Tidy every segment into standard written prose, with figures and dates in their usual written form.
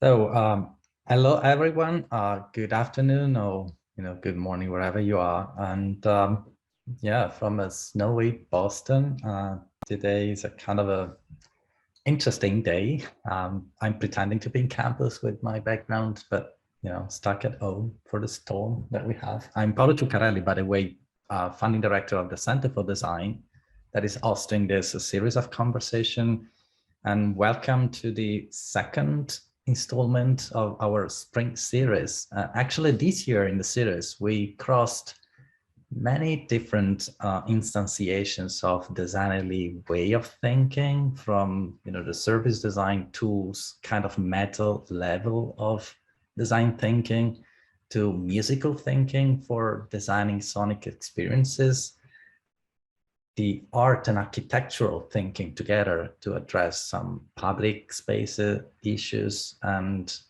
So, hello everyone. Good afternoon or good morning wherever you are. And yeah, from a snowy Boston. Today is a kind of a interesting day. I'm pretending to be in campus with my background, but stuck at home for the storm that we have. I'm Paolo Ciuccarelli, by the way, founding director of the Center for Design, that is hosting this series of conversation. And welcome to the second installment of our spring series. Actually, this year in the series, we crossed many different instantiations of Designerly way of thinking, from the service design tools kind of metal level of design thinking to musical thinking for designing sonic experiences, the art and architectural thinking together to address some public space issues, and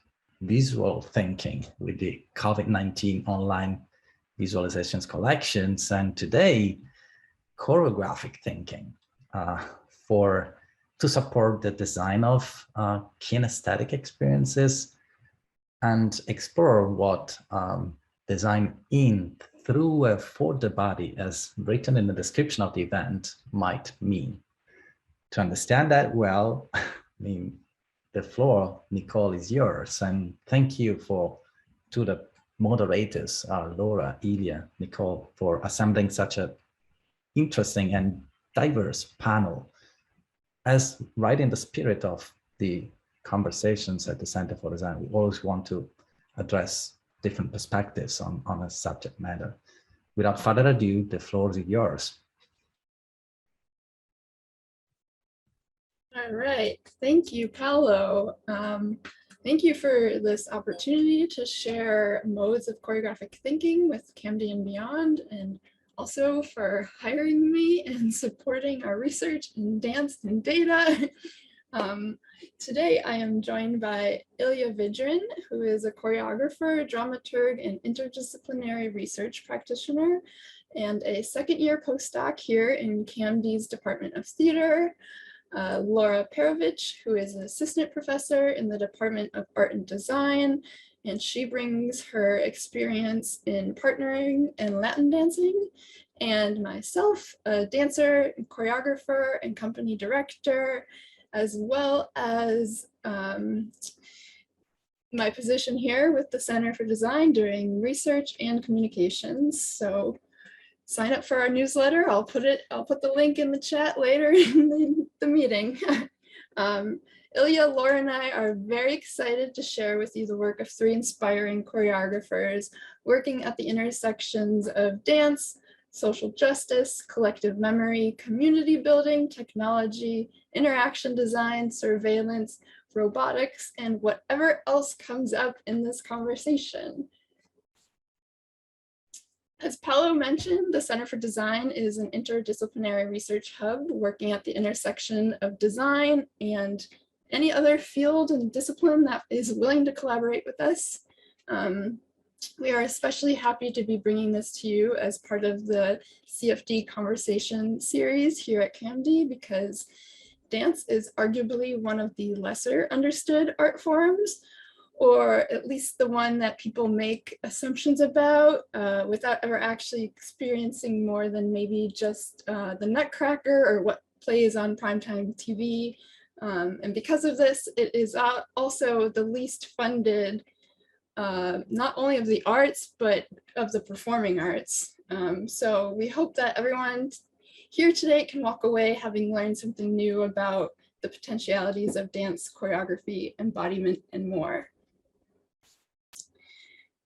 visual thinking with the COVID-19 online visualizations collections, and today choreographic thinking to support the design of kinesthetic experiences and explore what design in, through, for the body, as written in the description of the event, might mean. To understand that well, I mean, the floor, Nicole, is yours. And thank you to the moderators, Laura, Ilya, Nicole, for assembling such a interesting and diverse panel, as right in the spirit of the conversations at the Center for Design. We always want to address different perspectives on a subject matter. Without further ado, the floor is yours. All right, thank you, Paolo. Thank you for this opportunity to share modes of choreographic thinking with CAMD and beyond, and also for hiring me and supporting our research in dance and data. Today, I am joined by Ilya Vidrin, who is a choreographer, dramaturg, and interdisciplinary research practitioner, and a second-year postdoc here in CAMD's Department of Theater. Laura Perovich, who is an assistant professor in the Department of Art and Design, and she brings her experience in partnering and Latin dancing. And myself, a dancer, choreographer, and company director, as well as my position here with the Center for Design doing research and communications. So sign up for our newsletter. I'll put the link in the chat later in the meeting. Ilya, Laura, and I are very excited to share with you the work of three inspiring choreographers working at the intersections of dance, social justice, collective memory, community building, technology, interaction design, surveillance, robotics, and whatever else comes up in this conversation. As Paolo mentioned, the Center for Design is an interdisciplinary research hub working at the intersection of design and any other field and discipline that is willing to collaborate with us. We are especially happy to be bringing this to you as part of the CFD conversation series here at CAMD, because dance is arguably one of the lesser understood art forms, or at least the one that people make assumptions about without ever actually experiencing more than maybe just the Nutcracker or what plays on primetime TV. And because of this, it is also the least funded, not only of the arts, but of the performing arts. So we hope that everyone here today can walk away having learned something new about the potentialities of dance, choreography, embodiment, and more.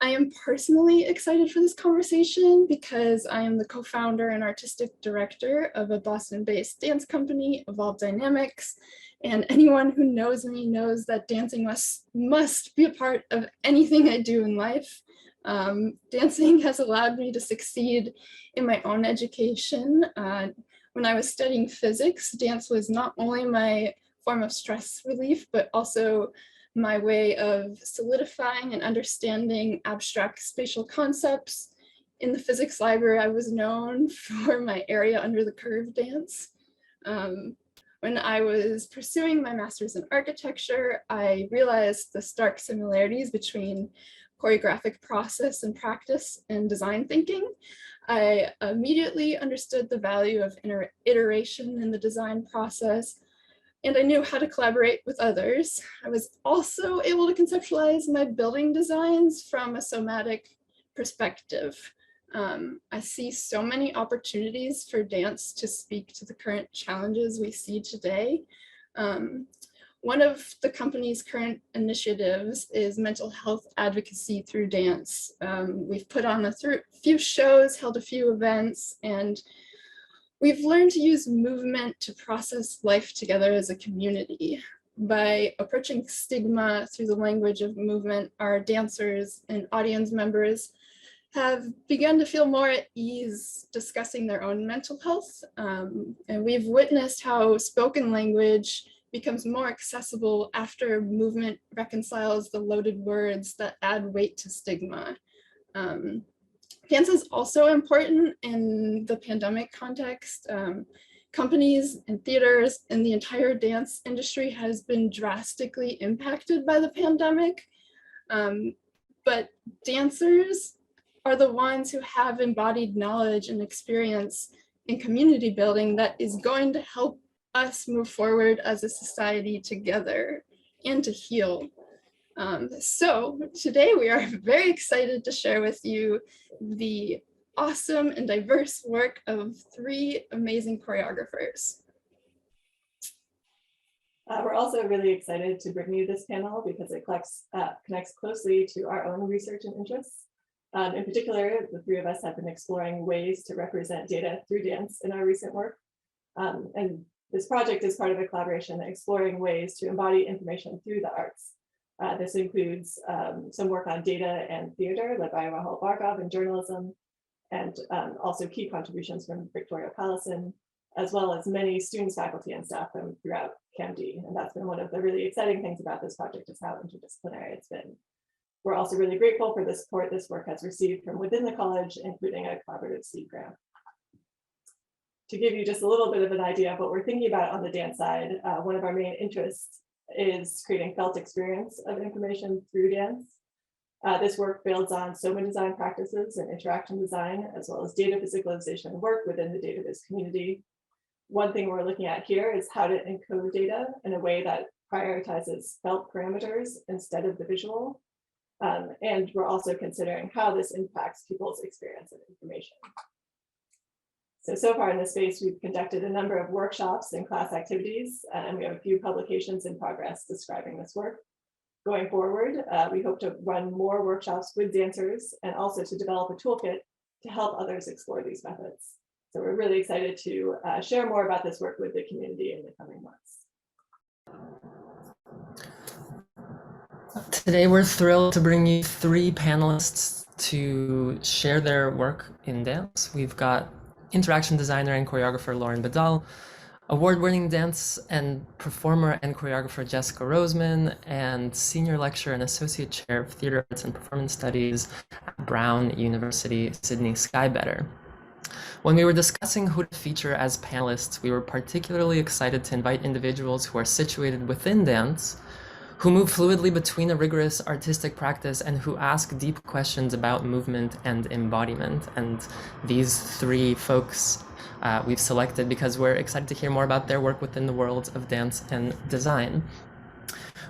I am personally excited for this conversation because I am the co-founder and artistic director of a Boston-based dance company, Evolve Dynamics, and anyone who knows me knows that dancing must be a part of anything I do in life. Dancing has allowed me to succeed in my own education. When I was studying physics, dance was not only my form of stress relief, but also my way of solidifying and understanding abstract spatial concepts. In the physics library, I was known for my area under the curve dance. When I was pursuing my master's in architecture, I realized the stark similarities between choreographic process and practice and design thinking. I immediately understood the value of iteration in the design process, and I knew how to collaborate with others. I was also able to conceptualize my building designs from a somatic perspective. I see so many opportunities for dance to speak to the current challenges we see today. One of the company's current initiatives is mental health advocacy through dance. We've put on a few shows, held a few events, and we've learned to use movement to process life together as a community. By approaching stigma through the language of movement, our dancers and audience members have begun to feel more at ease discussing their own mental health. And we've witnessed how spoken language becomes more accessible after movement reconciles the loaded words that add weight to stigma. Dance is also important in the pandemic context. Companies and theaters and the entire dance industry has been drastically impacted by the pandemic. But dancers are the ones who have embodied knowledge and experience in community building that is going to help us move forward as a society together and to heal. So today we are very excited to share with you the awesome and diverse work of 3 amazing choreographers. We're also really excited to bring you this panel because it connects closely to our own research and interests. In particular, the 3 of us have been exploring ways to represent data through dance in our recent work. And this project is part of a collaboration exploring ways to embody information through the arts. This includes some work on data and theater led by Rahul Bhargava in journalism, and also key contributions from Victoria Pallison, as well as many students, faculty, and staff from throughout CAMD. And that's been one of the really exciting things about this project is how interdisciplinary it's been. We're also really grateful for the support this work has received from within the college, including a collaborative seed grant. To give you just a little bit of an idea of what we're thinking about on the dance side, one of our main interests is creating felt experience of information through dance. This work builds on Soma design practices and interaction design, as well as data visualization work within the DataVis community. One thing we're looking at here is how to encode data in a way that prioritizes felt parameters instead of the visual. And we're also considering how this impacts people's experience of information. So far in this space, we've conducted a number of workshops and class activities, and we have a few publications in progress describing this work. Going forward, we hope to run more workshops with dancers and also to develop a toolkit to help others explore these methods. So we're really excited to share more about this work with the community in the coming months. Today, we're thrilled to bring you 3 panelists to share their work in dance. We've got interaction designer and choreographer Lauren Badal, award-winning dance and performer and choreographer Jessica Roseman, and senior lecturer and associate chair of theater arts and performance studies at Brown University, Sydney Skybetter. When we were discussing who to feature as panelists, we were particularly excited to invite individuals who are situated within dance, who move fluidly between a rigorous artistic practice and who ask deep questions about movement and embodiment. And these 3 folks we've selected because we're excited to hear more about their work within the world of dance and design.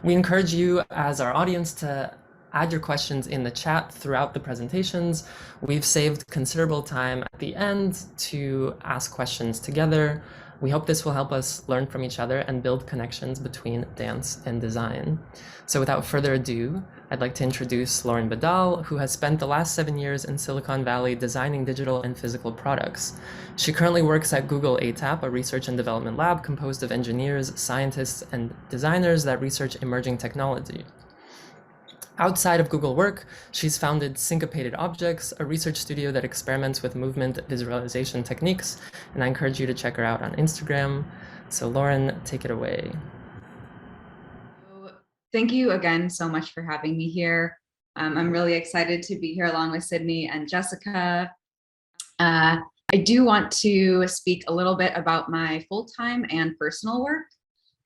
We encourage you as our audience to add your questions in the chat throughout the presentations. We've saved considerable time at the end to ask questions together. We hope this will help us learn from each other and build connections between dance and design. So without further ado, I'd like to introduce Lauren Badal, who has spent the last 7 years in Silicon Valley designing digital and physical products. She currently works at Google ATAP, a research and development lab composed of engineers, scientists, and designers that research emerging technology. Outside of Google work, she's founded Syncopated Objects, a research studio that experiments with movement visualization techniques, and I encourage you to check her out on Instagram. So Lauren, take it away. Thank you again so much for having me here. I'm really excited to be here along with Sydney and Jessica. I do want to speak a little bit about my full-time and personal work.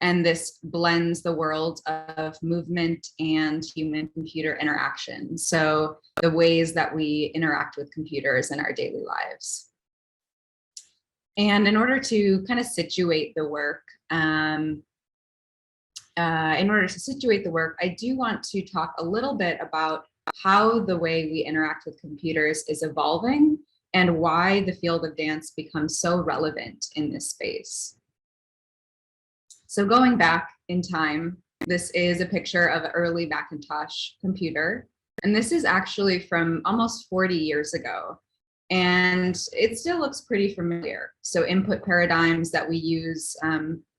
And this blends the world of movement and human-computer interaction. So the ways that we interact with computers in our daily lives. And in order to kind of situate the work, I do want to talk a little bit about how the way we interact with computers is evolving and why the field of dance becomes so relevant in this space. So going back in time, this is a picture of an early Macintosh computer. And this is actually from almost 40 years ago. And it still looks pretty familiar. So input paradigms that we use,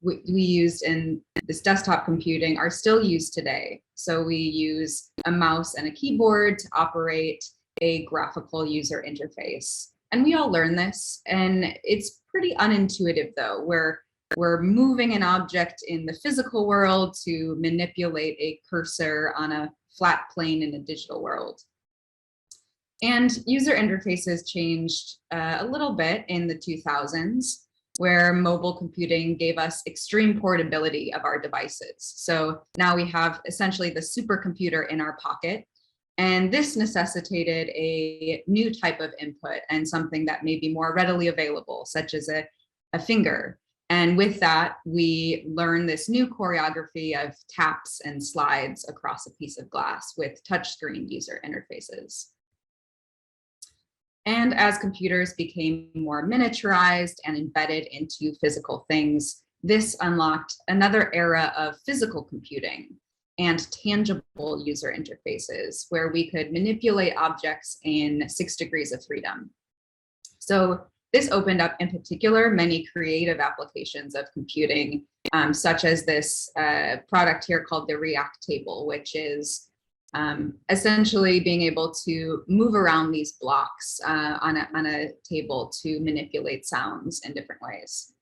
we used in this desktop computing are still used today. So we use a mouse and a keyboard to operate a graphical user interface. And we all learn this, and it's pretty unintuitive though, where we're moving an object in the physical world to manipulate a cursor on a flat plane in a digital world. And user interfaces changed a little bit in the 2000s, where mobile computing gave us extreme portability of our devices. So now we have essentially the supercomputer in our pocket. And this necessitated a new type of input and something that may be more readily available, such as a finger. And with that, we learn this new choreography of taps and slides across a piece of glass with touchscreen user interfaces. And as computers became more miniaturized and embedded into physical things, this unlocked another era of physical computing and tangible user interfaces where we could manipulate objects in 6 degrees of freedom. So this opened up in particular many creative applications of computing, such as this product here called the React table, which is essentially being able to move around these blocks on a table to manipulate sounds in different ways.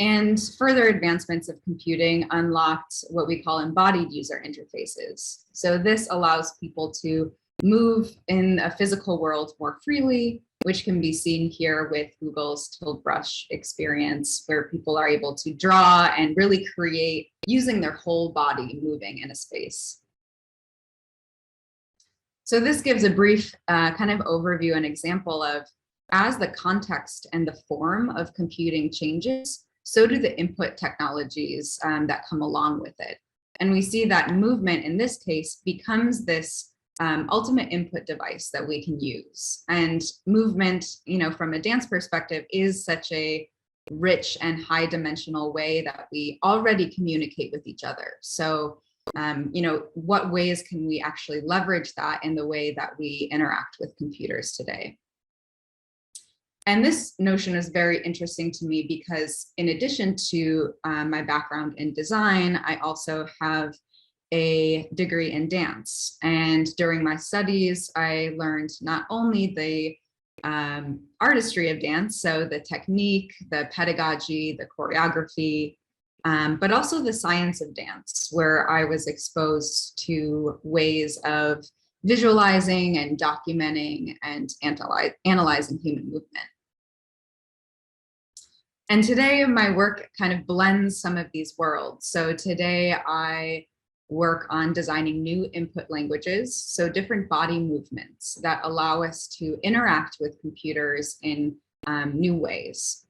And further advancements of computing unlocked what we call embodied user interfaces. So this allows people to move in a physical world more freely, which can be seen here with Google's Tilt Brush experience, where people are able to draw and really create using their whole body moving in a space. So this gives a brief kind of overview and example of, as the context and the form of computing changes, so do the input technologies that come along with it. And we see that movement in this case becomes this ultimate input device that we can use. And movement, from a dance perspective, is such a rich and high dimensional way that we already communicate with each other. So, what ways can we actually leverage that in the way that we interact with computers today? And this notion is very interesting to me because in addition to my background in design, I also have a degree in dance. And during my studies, I learned not only the artistry of dance, so the technique, the pedagogy, the choreography, but also the science of dance, where I was exposed to ways of visualizing and documenting and analyzing human movement. And today my work kind of blends some of these worlds. So today I work on designing new input languages, so different body movements that allow us to interact with computers in new ways.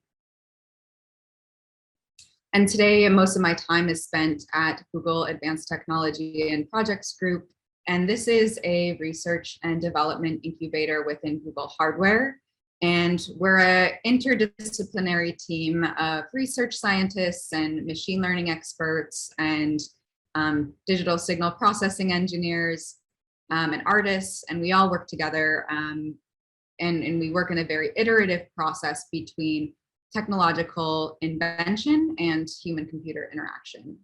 And today, most of my time is spent at Google Advanced Technology and Projects Group. And this is a research and development incubator within Google Hardware. And we're an interdisciplinary team of research scientists and machine learning experts and digital signal processing engineers and artists. And we all work together and we work in a very iterative process between technological invention and human-computer interaction.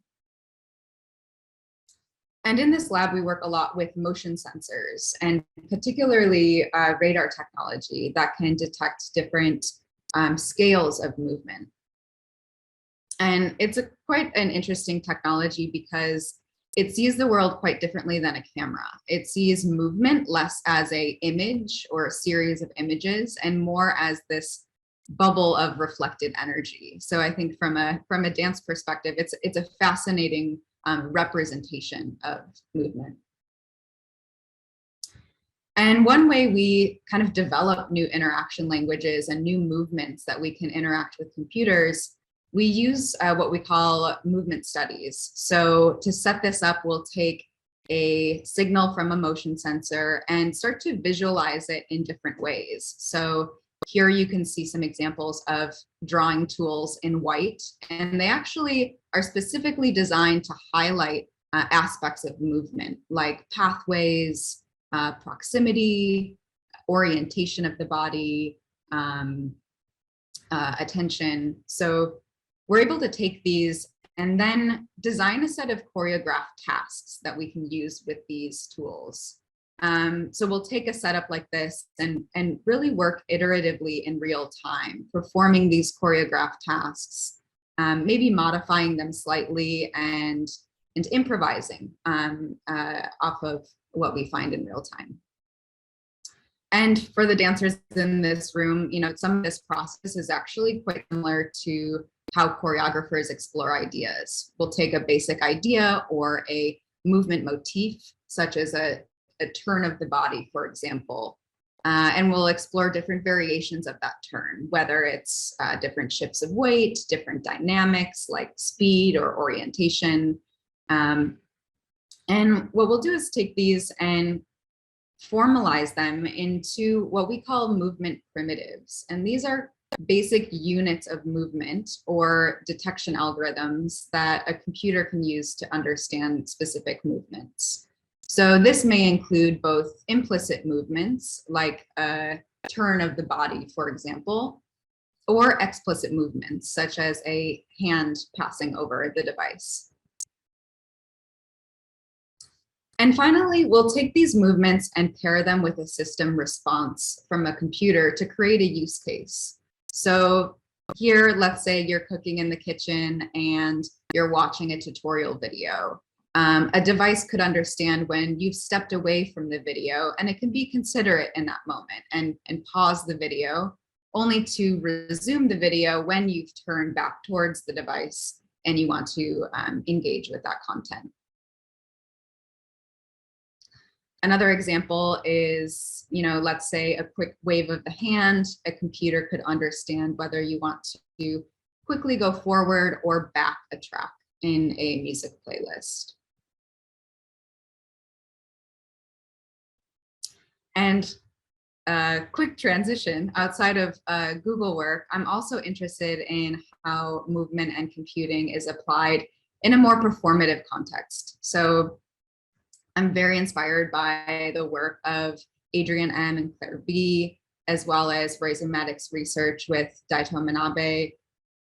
And in this lab, we work a lot with motion sensors, and particularly radar technology that can detect different scales of movement. And it's quite an interesting technology because it sees the world quite differently than a camera. It sees movement less as a image or a series of images and more as this bubble of reflected energy. So I think from a dance perspective, it's a fascinating representation of movement. And one way we kind of develop new interaction languages and new movements that we can interact with computers, we use what we call movement studies. So to set this up, we'll take a signal from a motion sensor and start to visualize it in different ways. So here you can see some examples of drawing tools in white, and they actually are specifically designed to highlight aspects of movement like pathways, proximity, orientation of the body, attention. So we're able to take these and then design a set of choreographed tasks that we can use with these tools. So we'll take a setup like this and really work iteratively in real time, performing these choreographed tasks, maybe modifying them slightly and improvising off of what we find in real time. And for the dancers in this room, you know, some of this process is actually quite similar to how choreographers explore ideas. We'll take a basic idea or a movement motif, such as a turn of the body, for example, and we'll explore different variations of that turn, whether it's different shifts of weight, different dynamics like speed or orientation. And what we'll do is take these and formalize them into what we call movement primitives. And these are basic units of movement or detection algorithms that a computer can use to understand specific movements. So this may include both implicit movements, like a turn of the body, for example, or explicit movements, such as a hand passing over the device. And finally, we'll take these movements and pair them with a system response from a computer to create a use case. So here, let's say you're cooking in the kitchen and you're watching a tutorial video. A device could understand when you've stepped away from the video, and it can be considerate in that moment and pause the video, only to resume the video when you've turned back towards the device and you want to engage with that content. Another example is, you know, let's say a quick wave of the hand. A computer could understand whether you want to quickly go forward or back a track in a music playlist. And a quick transition outside of Google work, I'm also interested in how movement and computing is applied in a more performative context. So I'm very inspired by the work of Adrian M. and Claire B., as well as Raisin Maddox's research with Daito Manabe.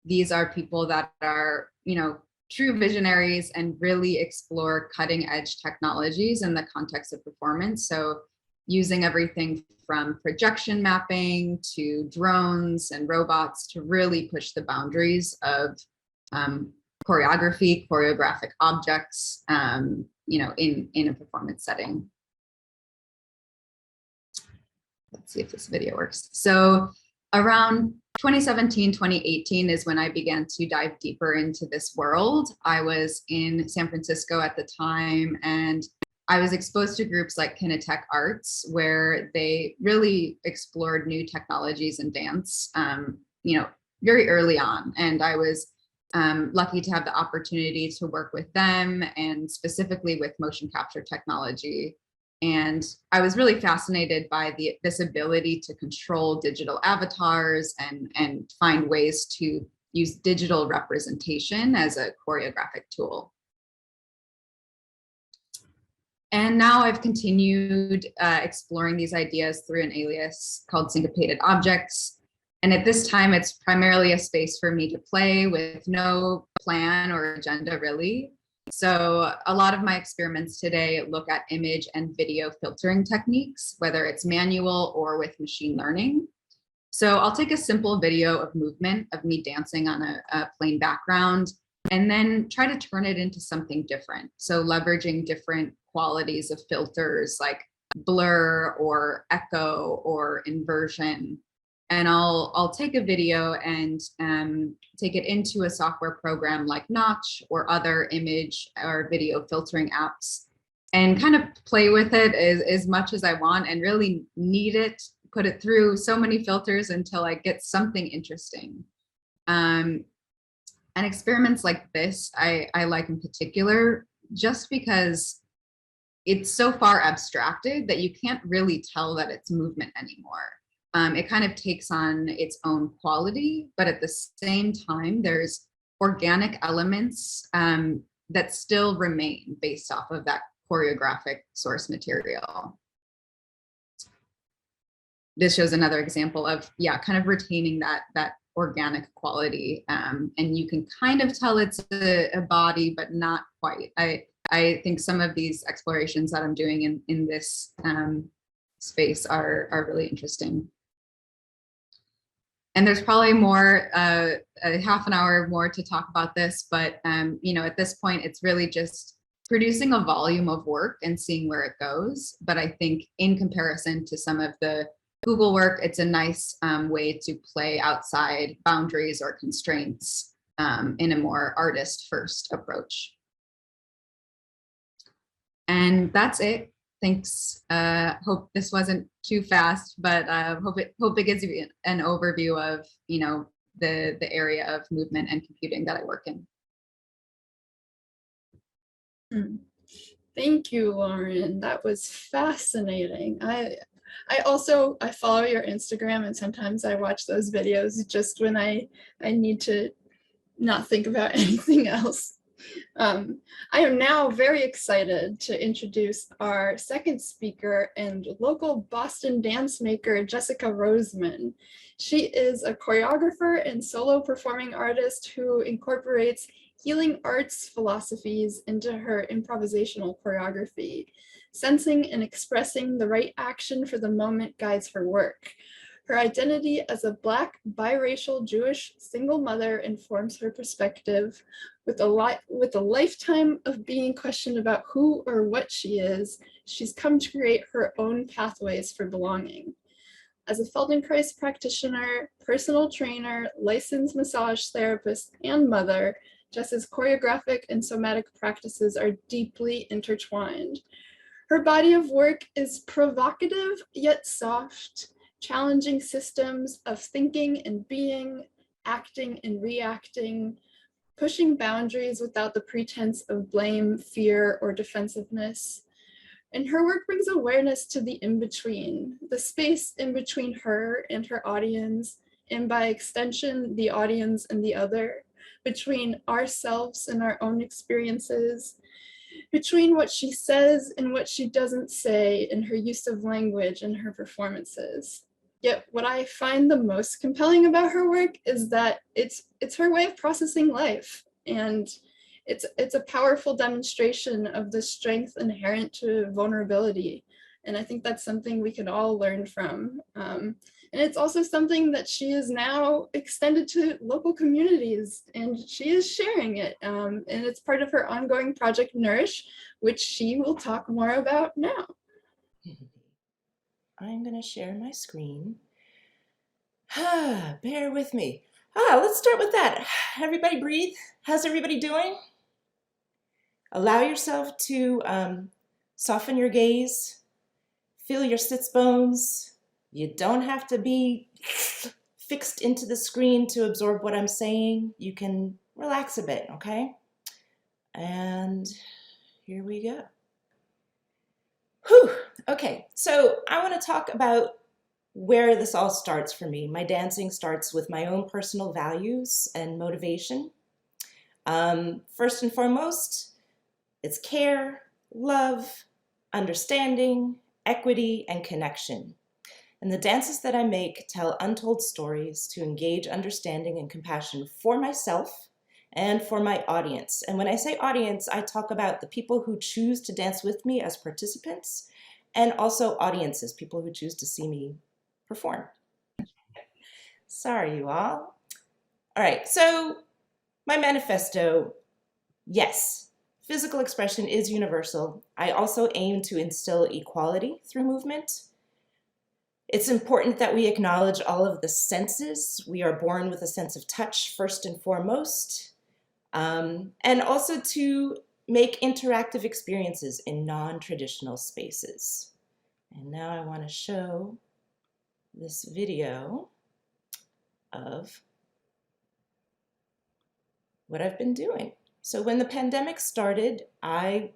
These are people that are, you know, true visionaries and really explore cutting edge technologies in the context of performance. So using everything from projection mapping to drones and robots to really push the boundaries of choreography, choreographic objects, you know, in a performance setting. Let's see if this video works. So around 2017, 2018 is when I began to dive deeper into this world. I was in San Francisco at the time, and I was exposed to groups like Kinetech Arts, where they really explored new technologies in dance, you know, very early on. And I was lucky to have the opportunity to work with them and specifically with motion capture technology. And I was really fascinated by this ability to control digital avatars and find ways to use digital representation as a choreographic tool. And now I've continued exploring these ideas through an alias called Syncopated Objects. And at this time, it's primarily a space for me to play with no plan or agenda, really. So a lot of my experiments today look at image and video filtering techniques, whether it's manual or with machine learning. So I'll take a simple video of movement of me dancing on a plain background, and then try to turn it into something different. So leveraging different qualities of filters like blur or echo or inversion. And I'll take a video and take it into a software program like Notch or other image or video filtering apps and kind of play with it as much as I want and really knead it, put it through so many filters until I get something interesting. And experiments like this, I like in particular, just because it's so far abstracted that you can't really tell that it's movement anymore. It kind of takes on its own quality, but at the same time, there's organic elements that still remain based off of that choreographic source material. This shows another example of, yeah, kind of retaining that organic quality. And you can kind of tell it's a body, but not quite. I think some of these explorations that I'm doing in this space are really interesting. And there's probably more, a half an hour more to talk about this, but you know, at this point, it's really just producing a volume of work and seeing where it goes. But I think in comparison to some of the Google work, it's a nice way to play outside boundaries or constraints in a more artist-first approach. And that's it. Thanks. Hope this wasn't too fast, but hope it gives you an overview of, you know, the area of movement and computing that I work in. Thank you, Lauren. That was fascinating. I follow your Instagram, and sometimes I watch those videos just when I need to not think about anything else. I am now very excited to introduce our second speaker and local Boston dance maker, Jessica Roseman. She is a choreographer and solo performing artist who incorporates healing arts philosophies into her improvisational choreography. Sensing and expressing the right action for the moment guides her work. Her identity as a Black, biracial, Jewish single mother informs her perspective. With a lifetime of being questioned about who or what she is, she's come to create her own pathways for belonging. As a Feldenkrais practitioner, personal trainer, licensed massage therapist, and mother, Jess's choreographic and somatic practices are deeply intertwined. Her body of work is provocative yet soft, challenging systems of thinking and being, acting and reacting, pushing boundaries without the pretense of blame, fear, or defensiveness. And her work brings awareness to the in-between, the space in between her and her audience, and by extension, the audience and the other, between ourselves and our own experiences, between what she says and what she doesn't say in her use of language and her performances. Yet what I find the most compelling about her work is that it's her way of processing life, and it's a powerful demonstration of the strength inherent to vulnerability. And I think that's something we can all learn from. And it's also something that she is now extended to local communities, and she is sharing it. And it's part of her ongoing project Nourish, which she will talk more about now. I'm going to share my screen. Bear with me. Let's start with that. Everybody breathe. How's everybody doing? Allow yourself to soften your gaze. Feel your sits bones. You don't have to be fixed into the screen to absorb what I'm saying. You can relax a bit, okay? And here we go. Whew. Okay, so I want to talk about where this all starts for me. My dancing starts with my own personal values and motivation. First and foremost, it's care, love, understanding, equity, and connection. And the dances that I make tell untold stories to engage understanding and compassion for myself and for my audience. And when I say audience, I talk about the people who choose to dance with me as participants, and also audiences, people who choose to see me perform. Sorry, you all. All right, so my manifesto, Yes, physical expression is universal. I also aim to instill equality through movement. It's important that we acknowledge all of the senses. We are born with a sense of touch first and foremost, and also to make interactive experiences in non-traditional spaces. And now I want to show this video of what I've been doing. So when the pandemic started, I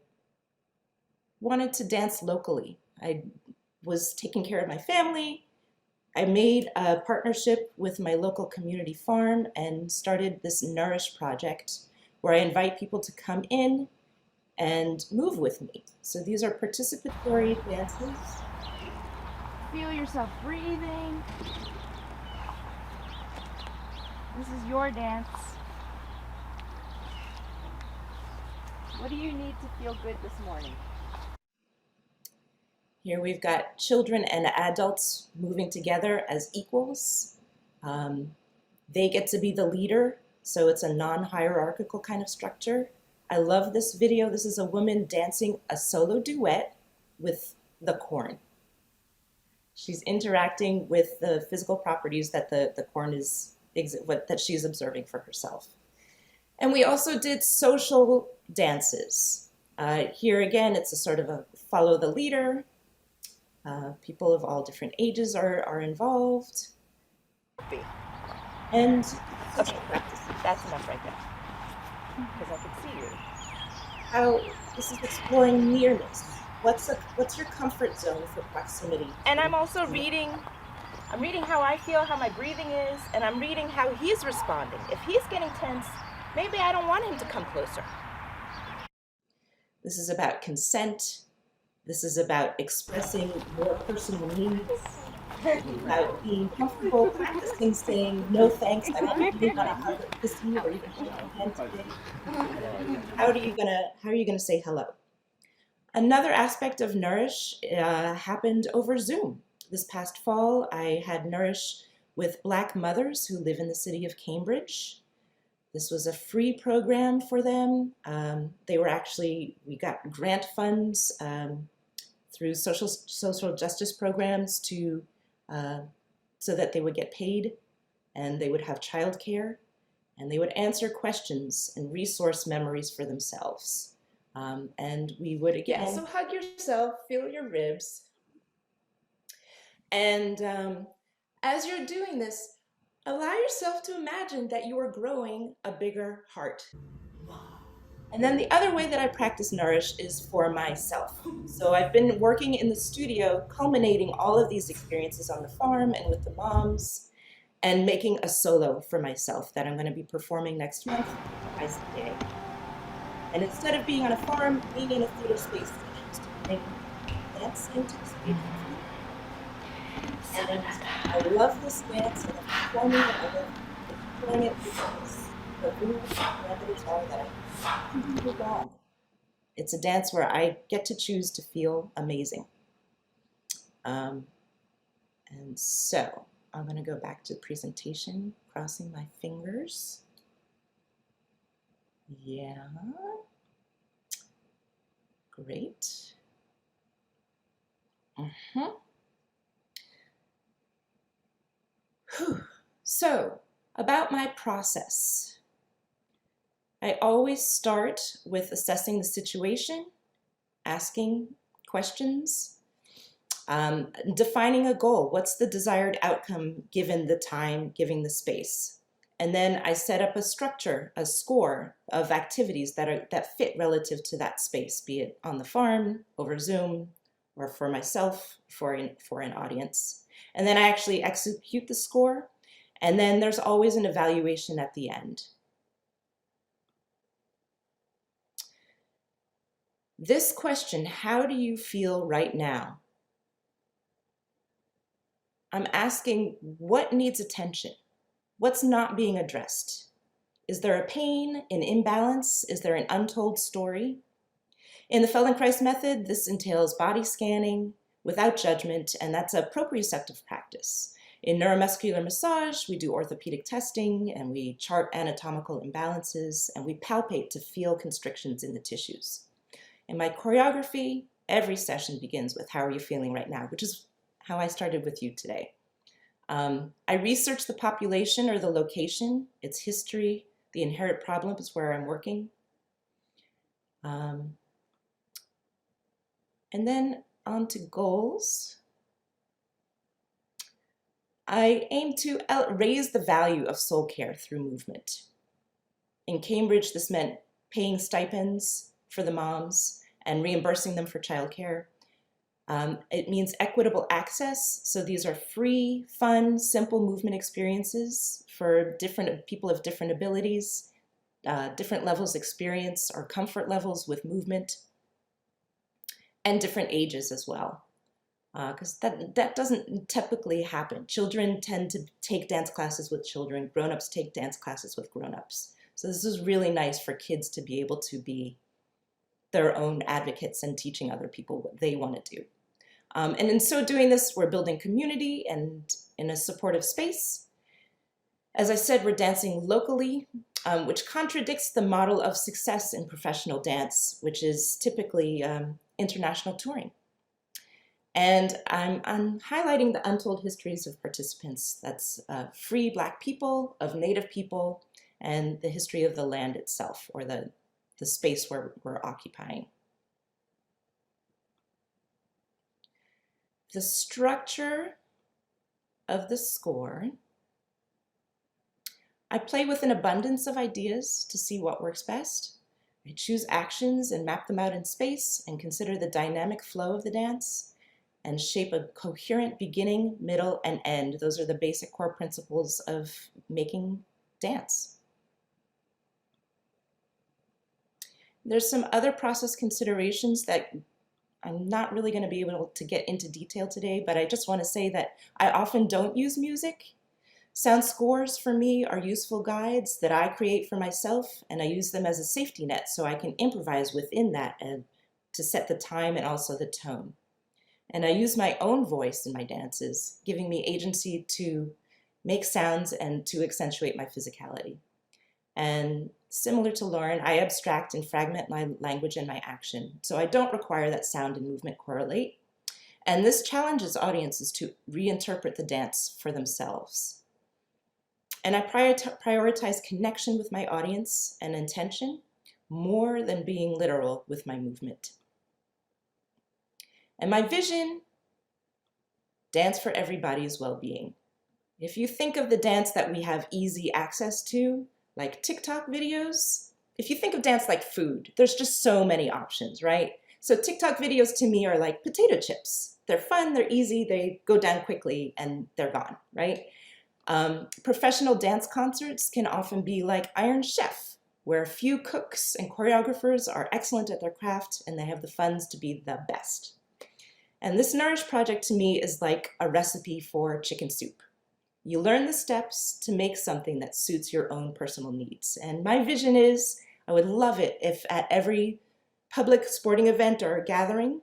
wanted to dance locally. I was taking care of my family. I made a partnership with my local community farm and started this Nourish project where I invite people to come in and move with me. So these are participatory dances. Feel yourself breathing. This is your dance. What do you need to feel good this morning? Here we've got children and adults moving together as equals. They get to be the leader, so it's a non-hierarchical kind of structure. I love this video. This is a woman dancing a solo duet with the corn. She's interacting with the physical properties that the corn is, that she's observing for herself. And we also did social dances. Here again, it's a sort of a follow the leader. People of all different ages are involved. And Okay, that's enough right there. Because I can see you. how this is exploring nearness. What's your comfort zone for proximity? And I'm also reading how I feel, how my breathing is, and I'm reading how he's responding. If he's getting tense, maybe I don't want him to come closer. This is about consent. This is about expressing your personal needs, about being comfortable practicing saying no thanks, I don't really want to hug or kiss you or even hold your hand today. How are you gonna say hello? Another aspect of Nourish happened over Zoom. This past fall, I had Nourish with Black mothers who live in the city of Cambridge. This was a free program for them. We got grant funds through social justice programs so that they would get paid and they would have childcare and they would answer questions and resource memories for themselves. And we would again, so hug yourself, feel your ribs. And as you're doing this, allow yourself to imagine that you are growing a bigger heart. And then the other way that I practice Nourish is for myself. So I've been working in the studio, culminating all of these experiences on the farm and with the moms, and making a solo for myself that I'm going to be performing next month, twice a day. And instead of being on a farm, being in a theater space, I used to bring dance into the space. And I love this dance, and I'm performing it, I love exploring it because the rules and parameters are that I can do wrong. It's a dance where I get to choose to feel amazing. And so I'm going to go back to presentation, crossing my fingers. Yeah. Great. So, about my process. I always start with assessing the situation, asking questions, defining a goal. What's the desired outcome given the time, given the space? And then I set up a structure, a score of activities that fit relative to that space, be it on the farm, over Zoom, or for myself, for an audience. And then I actually execute the score. And then there's always an evaluation at the end. This question, how do you feel right now? I'm asking what needs attention? What's not being addressed? Is there a pain, an imbalance? Is there an untold story? In the Feldenkrais method, this entails body scanning without judgment, and that's a proprioceptive practice. In neuromuscular massage, we do orthopedic testing and we chart anatomical imbalances and we palpate to feel constrictions in the tissues. In my choreography, every session begins with how are you feeling right now, which is how I started with you today. I research the population or the location, its history, the inherent problems where I'm working. And then on to goals. I aim to raise the value of soul care through movement. In Cambridge, this meant paying stipends for the moms and reimbursing them for childcare. It means equitable access. So these are free, fun, simple movement experiences for different people of different abilities, different levels of experience or comfort levels with movement, and different ages as well. Because that doesn't typically happen. Children tend to take dance classes with children. Grown-ups take dance classes with grown-ups. So this is really nice for kids to be able to be their own advocates and teaching other people what they want to do. And in so doing this, we're building community and in a supportive space. As I said, we're dancing locally, which contradicts the model of success in professional dance, which is typically international touring. And I'm highlighting the untold histories of participants. That's free Black people, of Native people, and the history of the land itself, or the space where we're occupying. The structure of the score. I play with an abundance of ideas to see what works best. I choose actions and map them out in space and consider the dynamic flow of the dance and shape a coherent beginning, middle, and end. Those are the basic core principles of making dance. There's some other process considerations that I'm not really going to be able to get into detail today, but I just want to say that I often don't use music. Sound scores for me are useful guides that I create for myself, and I use them as a safety net so I can improvise within that and to set the time and also the tone. And I use my own voice in my dances, giving me agency to make sounds and to accentuate my physicality. And similar to Lauren, I abstract and fragment my language and my action, so I don't require that sound and movement correlate. And this challenges audiences to reinterpret the dance for themselves. And I prioritize connection with my audience and intention more than being literal with my movement. And my vision, dance for everybody's well-being. If you think of the dance that we have easy access to, like TikTok videos, if you think of dance like food, there's just so many options, right? So TikTok videos to me are like potato chips. They're fun, they're easy, they go down quickly, and they're gone, right? Professional dance concerts can often be like Iron Chef, where a few cooks and choreographers are excellent at their craft and they have the funds to be the best. And this Nourish project to me is like a recipe for chicken soup. You learn the steps to make something that suits your own personal needs. And my vision is, I would love it if at every public sporting event or gathering,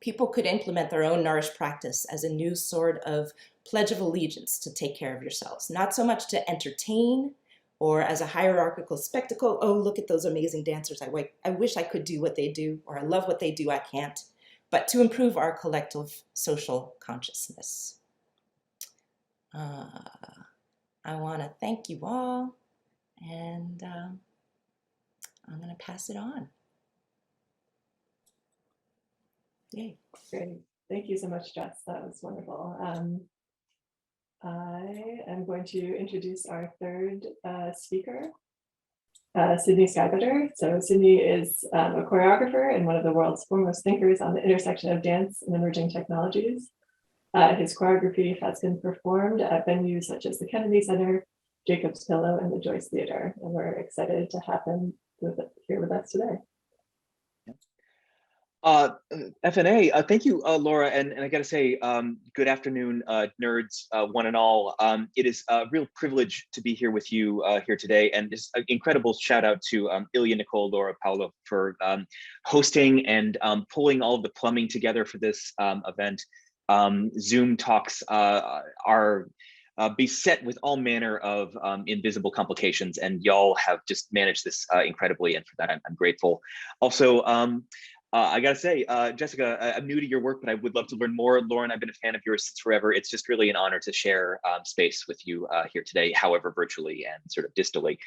people could implement their own Nourish practice as a new sort of pledge of allegiance to take care of yourselves. Not so much to entertain or as a hierarchical spectacle, oh, look at those amazing dancers, I wish I could do what they do, or I love what they do, I can't, but to improve our collective social consciousness. I want to thank you all, and I'm going to pass it on. Yay. Great. Thank you so much, Jess. That was wonderful. I am going to introduce our third speaker, Sydney Skybetter. So Sydney is a choreographer and one of the world's foremost thinkers on the intersection of dance and emerging technologies. His choreography has been performed at venues such as the Kennedy Center, Jacob's Pillow, and the Joyce Theater. And we're excited to have him here with us today. FNA, thank you, Laura, and I gotta say, good afternoon, nerds, one and all. It is a real privilege to be here with you here today, and just an incredible shout out to Ilya, Nicole, Laura, Paolo for hosting and pulling all of the plumbing together for this event. Zoom talks are beset with all manner of invisible complications, and y'all have just managed this incredibly, and for that I'm grateful. Also, I gotta say, Jessica, I'm new to your work, but I would love to learn more. Lauren, I've been a fan of yours since forever. It's just really an honor to share space with you here today, however virtually and sort of distally.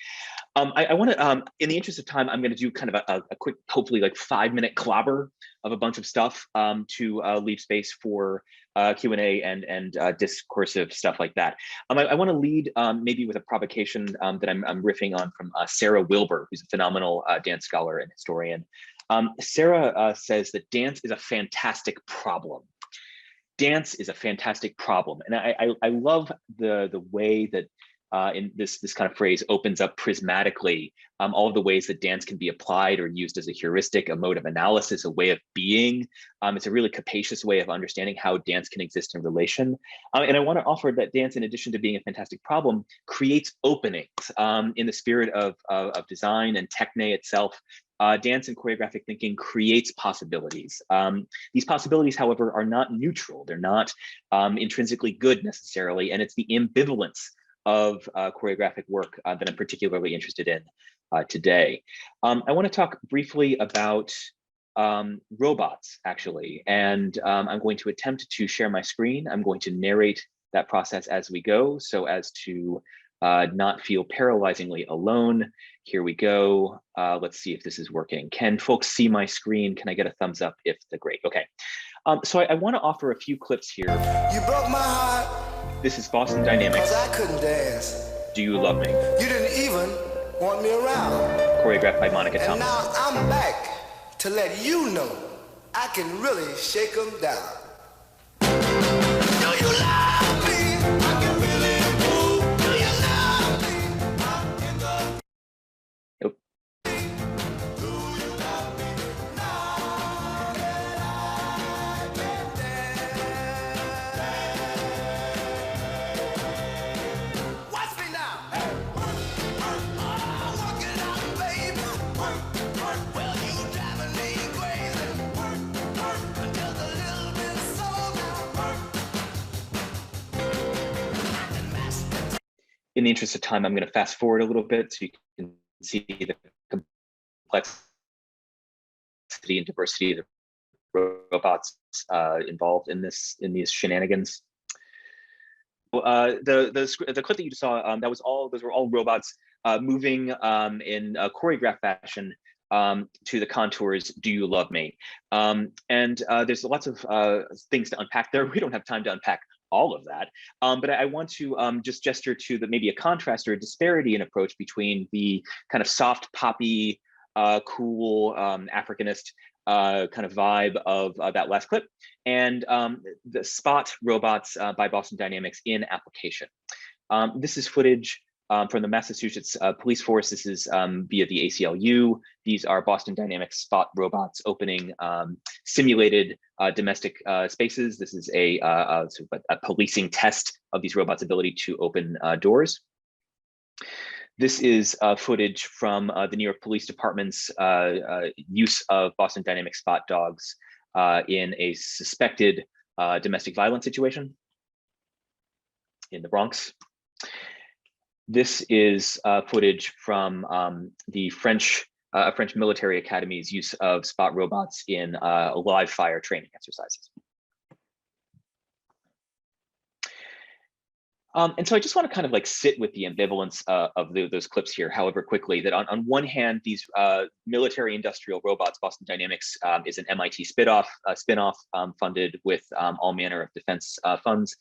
I want to, in the interest of time, I'm going to do kind of a quick, hopefully like 5-minute clobber of a bunch of stuff to leave space for Q&A and discursive stuff like that. I want to lead maybe with a provocation that I'm riffing on from Sarah Wilbur, who's a phenomenal dance scholar and historian. Sarah says that dance is a fantastic problem. Dance is a fantastic problem. And I love the way that in this kind of phrase opens up prismatically all of the ways that dance can be applied or used as a heuristic, a mode of analysis, a way of being. It's a really capacious way of understanding how dance can exist in relation. And I want to offer that dance, in addition to being a fantastic problem, creates openings in the spirit of design and techne itself. Dance and choreographic thinking creates possibilities. These possibilities, however, are not neutral. They're not intrinsically good necessarily, and it's the ambivalence of choreographic work that I'm particularly interested in today. I want to talk briefly about robots, actually, and I'm going to attempt to share my screen. I'm going to narrate that process as we go so as to not feel paralyzingly alone. Here we go. Let's see if this is working. Can folks see my screen? Can I get a thumbs up if the great? Okay. So I want to offer a few clips here. You broke my heart. This is Boston Dynamics. 'Cause I couldn't dance. Do You Love Me? You didn't even want me around. Choreographed by Monica And Thomas. now I'm back to let you know I can really shake them down. Do you love me? I can really move. Do you love me? I'm in the... Nope. Do you love me? Now that I can dance. Watch me now. Hey. Work, work it out, baby. Work, well, you driving me crazy. Work, until the little bit soul now. Work. In the interest of time, I'm going to fast forward a little bit so you can see the complexity and diversity of the robots involved in these shenanigans. The clip that you saw, those were all robots moving in a choreographed fashion to the contours, Do You Love Me? And there's lots of things to unpack there. We don't have time to unpack all of that, but I want to just gesture to maybe a contrast or a disparity in approach between the kind of soft poppy, cool Africanist kind of vibe of that last clip, and the Spot robots by Boston Dynamics in application. This is footage from the Massachusetts police force. This is via the ACLU. These are Boston Dynamics Spot robots opening simulated domestic spaces. This is a policing test of these robots' ability to open doors. This is footage from the New York Police Department's use of Boston Dynamics Spot dogs in a suspected domestic violence situation in the Bronx. This is footage from the French military academy's use of Spot robots in live fire training exercises. And so I just want to kind of like sit with the ambivalence of those clips here, however quickly, that on one hand, these military industrial robots, Boston Dynamics is an MIT spin-off funded with all manner of defense funds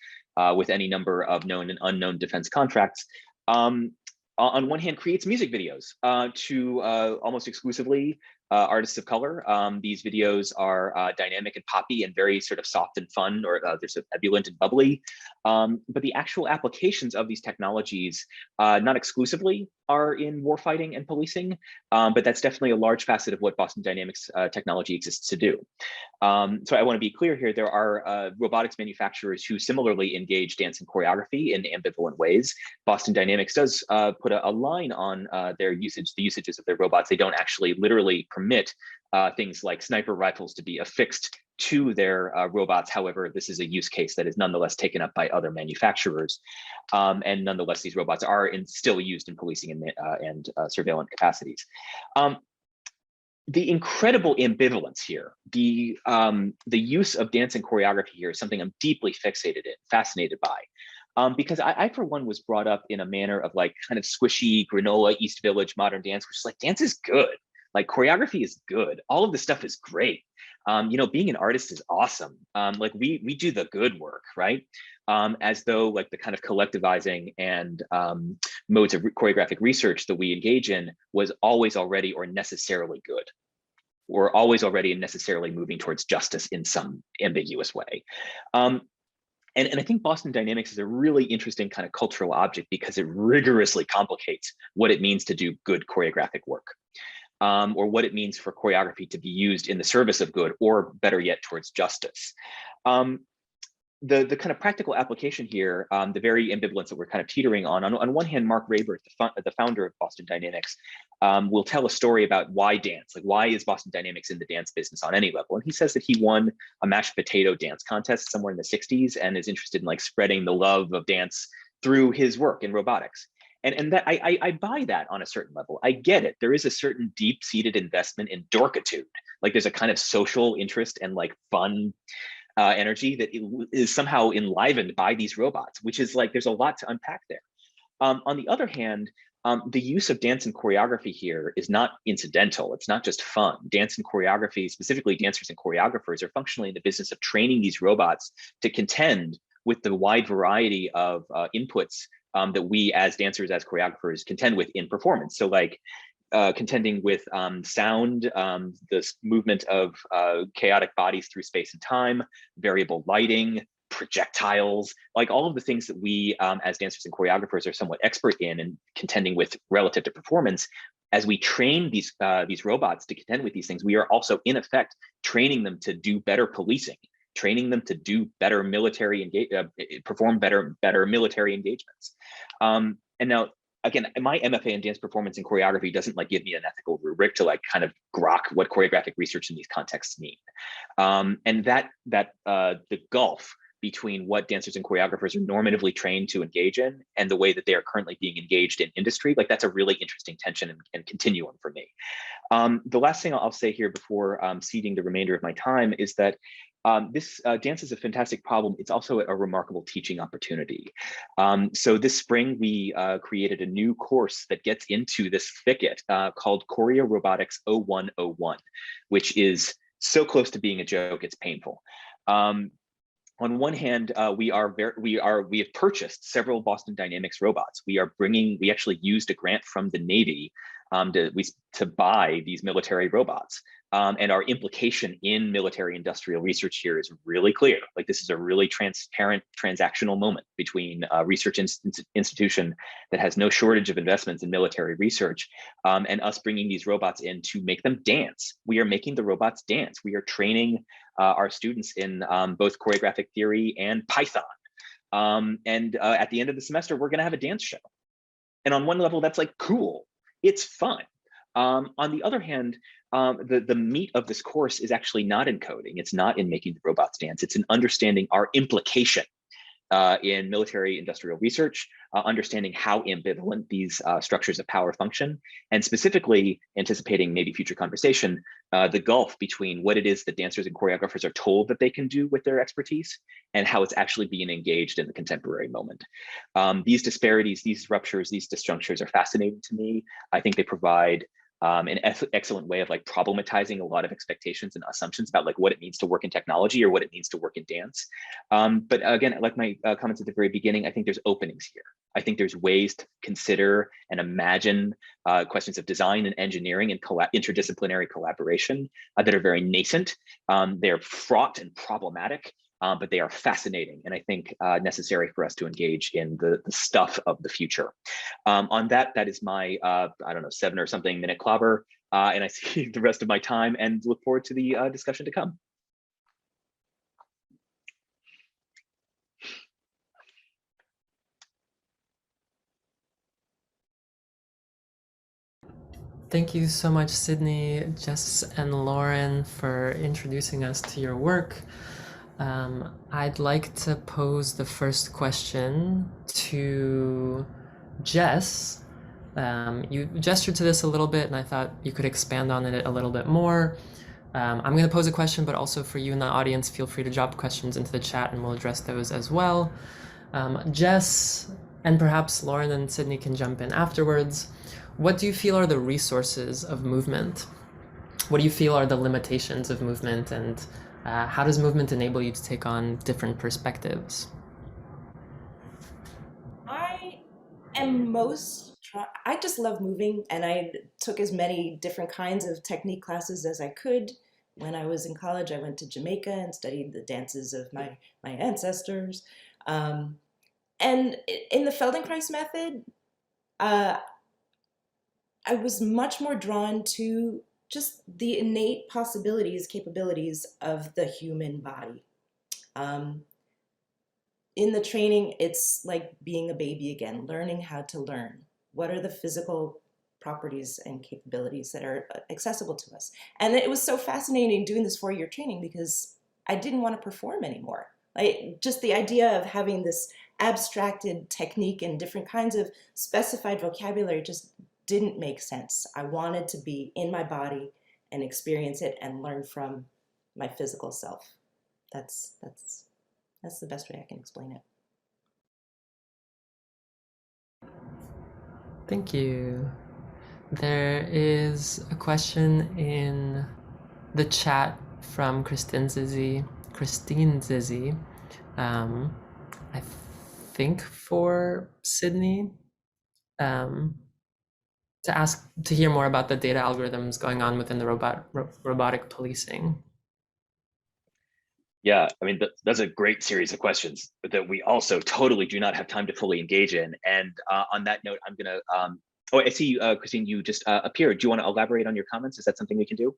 with any number of known and unknown defense contracts. On one hand, creates music videos to almost exclusively artists of color. These videos are dynamic and poppy and very sort of soft and fun, or they're sort of ebullient and bubbly. But the actual applications of these technologies, not exclusively, are in warfighting and policing, but that's definitely a large facet of what Boston Dynamics technology exists to do. So I want to be clear here, there are robotics manufacturers who similarly engage dance and choreography in ambivalent ways. Boston Dynamics does put a line on their usage, the usages of their robots. They don't actually literally permit things like sniper rifles to be affixed to their robots. However, this is a use case that is nonetheless taken up by other manufacturers. And nonetheless, these robots are still used in policing and surveillance capacities. The incredible ambivalence here, the use of dance and choreography here is something I'm deeply fixated in, fascinated by. Because I, for one, was brought up in a manner of like kind of squishy granola East Village modern dance, which is like, dance is good. Like choreography is good. All of this stuff is great. You know, being an artist is awesome. Like we do the good work, right? As though like the kind of collectivizing and modes of choreographic research that we engage in was always already or necessarily good, or always already and necessarily moving towards justice in some ambiguous way. And I think Boston Dynamics is a really interesting kind of cultural object because it rigorously complicates what it means to do good choreographic work, or what it means for choreography to be used in the service of good, or better yet, towards justice. The kind of practical application here, the very ambivalence that we're kind of teetering on one hand, Mark Rabert, the founder of Boston Dynamics, will tell a story about why dance, like why is Boston Dynamics in the dance business on any level? And he says that he won a mashed potato dance contest somewhere in the 60s and is interested in like spreading the love of dance through his work in robotics. And that I buy that on a certain level. I get it. There is a certain deep-seated investment in dorkitude. Like there's a kind of social interest and like fun energy that is somehow enlivened by these robots, which is like, there's a lot to unpack there. On the other hand, the use of dance and choreography here is not incidental. It's not just fun. Dance and choreography, specifically dancers and choreographers, are functionally in the business of training these robots to contend with the wide variety of inputs that we as dancers, as choreographers, contend with in performance. So like contending with sound, this movement of chaotic bodies through space and time, variable lighting, projectiles, like all of the things that we as dancers and choreographers are somewhat expert in and contending with relative to performance. As we train these robots to contend with these things, we are also in effect training them to do better policing, training them to do better military perform better military engagements. And now, again, my MFA in dance performance and choreography doesn't like give me an ethical rubric to like kind of grok what choreographic research in these contexts mean. And the gulf between what dancers and choreographers are normatively trained to engage in and the way that they are currently being engaged in industry, like that's a really interesting tension and continuum for me. The last thing I'll say here before ceding the remainder of my time is that this dance is a fantastic problem. It's also a remarkable teaching opportunity. So this spring, we created a new course that gets into this thicket called Choreo Robotics 0101, which is so close to being a joke, it's painful. On one hand, we have purchased several Boston Dynamics robots. We actually used a grant from the Navy to buy these military robots. And our implication in military industrial research here is really clear. Like this is a really transparent transactional moment between a research institution that has no shortage of investments in military research and us bringing these robots in to make them dance. We are making the robots dance. We are training our students in both choreographic theory and Python. And at the end of the semester, we're gonna have a dance show. And on one level, that's like cool. It's fun. On the other hand, the meat of this course is actually not in coding. It's not in making the robots dance. It's in understanding our implication in military industrial research, understanding how ambivalent these structures of power function, and specifically anticipating maybe future conversation, the gulf between what it is that dancers and choreographers are told that they can do with their expertise and how it's actually being engaged in the contemporary moment. These disparities, these ruptures, these disjunctures are fascinating to me. I think they provide an excellent way of like problematizing a lot of expectations and assumptions about like what it means to work in technology or what it means to work in dance. But again, like my comments at the very beginning, I think there's openings here. I think there's ways to consider and imagine questions of design and engineering and interdisciplinary collaboration that are very nascent. They're fraught and problematic. But they are fascinating and I think necessary for us to engage in the stuff of the future. On that is my, I don't know, 7 or something minute clobber, and I see the rest of my time and look forward to the discussion to come. Thank you so much, Sydney, Jess, and Lauren, for introducing us to your work. I'd like to pose the first question to Jess. You gestured to this a little bit, and I thought you could expand on it a little bit more. I'm going to pose a question, but also for you in the audience, feel free to drop questions into the chat and we'll address those as well. Jess, and perhaps Lauren and Sydney can jump in afterwards. What do you feel are the resources of movement? What do you feel are the limitations of movement, and how does movement enable you to take on different perspectives? I just love moving, and I took as many different kinds of technique classes as I could. When I was in college, I went to Jamaica and studied the dances of my ancestors. And in the Feldenkrais method, I was much more drawn to just the innate capabilities of the human body. In the training, it's like being a baby again, learning how to learn. What are the physical properties and capabilities that are accessible to us? And it was so fascinating doing this 4-year training because I didn't want to perform anymore. Like, just the idea of having this abstracted technique and different kinds of specified vocabulary just didn't make sense. I wanted to be in my body and experience it and learn from my physical self. That's the best way I can explain it. Thank you. There is a question in the chat from Christine Zizzi. I think for Sydney, to hear more about the data algorithms going on within the robotic policing. Yeah, I mean, that's a great series of questions that we also totally do not have time to fully engage in. And on that note, I'm gonna, oh, I see, Christine, you just appeared. Do you want to elaborate on your comments? Is that something we can do?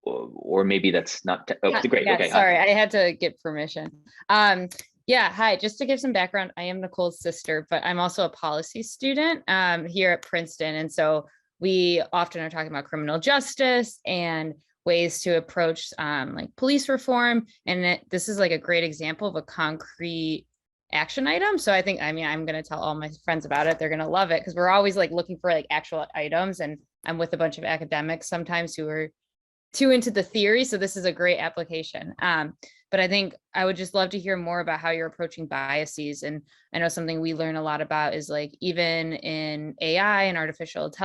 Or maybe that's not, oh, great, yeah, okay. Sorry, I had to get permission. Yeah, hi, just to give some background, I am Nicole's sister, but I'm also a policy student here at Princeton. And so we often are talking about criminal justice and ways to approach like police reform. And this is like a great example of a concrete action item. So I think, I'm going to tell all my friends about it. They're going to love it because we're always like looking for like actual items. And I'm with a bunch of academics sometimes who are too into the theory. So this is a great application. But I think I would just love to hear more about how you're approaching biases. And I know something we learn a lot about is like, even in AI and artificial intelligence,